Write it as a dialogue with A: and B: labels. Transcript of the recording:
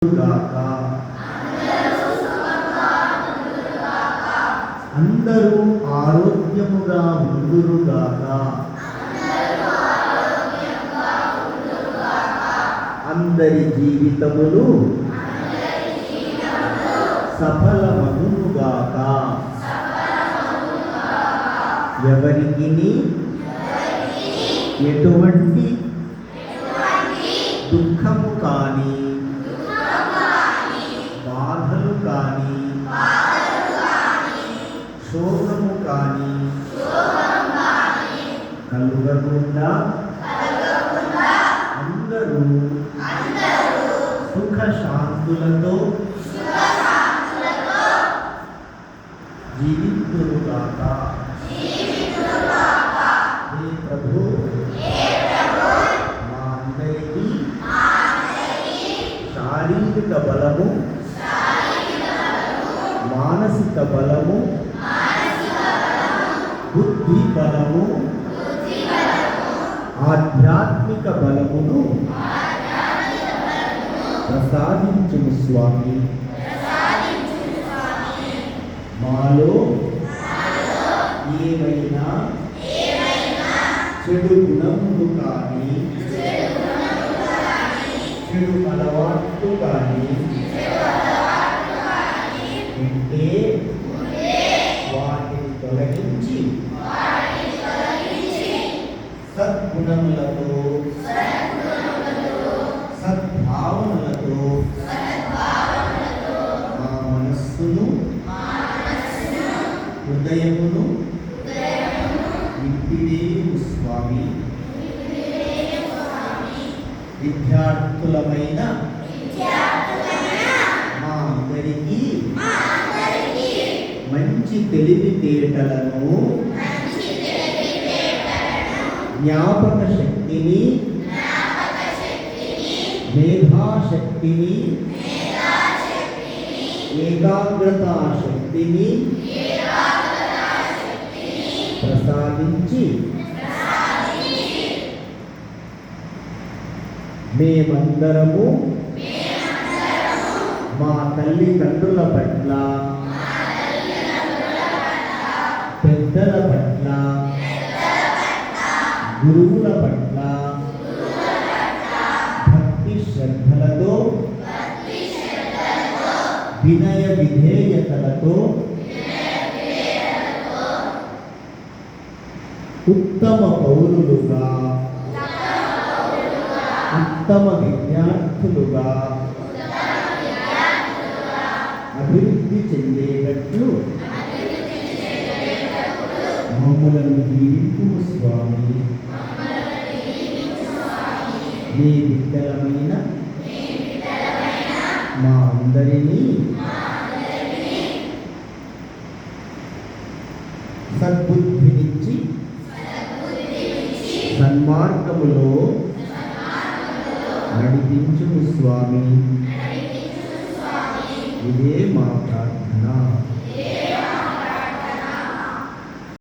A: గాక. అందరూ ఆరోగ్యముగా ఉందురుగాక. అందరి జీవితములు సఫలమగునుగాక. ఎవరికిని ఎటువంటి దుఃఖము కానీ బాధలు కానీ శోకము కానీ కలుగకుండా అందరూ సుఖ శాంతులతో జీవితురుగాక. హే ప్రభు, మా అందరికీ శారీరక బలము, మానసిక బలము, బుద్ధి బలము, ఆధ్యాత్మిక బలమును ప్రసాదించుము స్వామి. మాలో ఏమైనా చెడు గుణములు కానీ చెడు అలవాట్లు కానీ ఉంటే వాటిని తొలగించి సద్గుణములతో సద్భావనలతో మా మనస్సును హృదయమును నింపివేయు స్వామి. విద్యార్థులమైన మా అందరికీ మంచి తెలివితేటలను, జ్ఞాపక శక్తిని, మేధాశక్తిని, ఏకాగ్రతా శక్తిని ప్రసాదించి మేమందరము మా తల్లిదండ్రుల పట్ల, పెద్దల పట్ల, గురువుల పట్ల భక్తి శ్రద్ధలతో, వినయ విధేయతలతో ఉత్తమ పౌరులుగా, ఉత్తమ విద్యార్థులుగా అభివృద్ధి చెందేటట్లు మమ్మలను దీవించుము స్వామి. మీ బిడ్డలమైన మా అందరినీ సద్బుద్ధినిచ్చి సన్మార్గములో నడిపించుము స్వామి. ఇదే మా ప్రార్థన.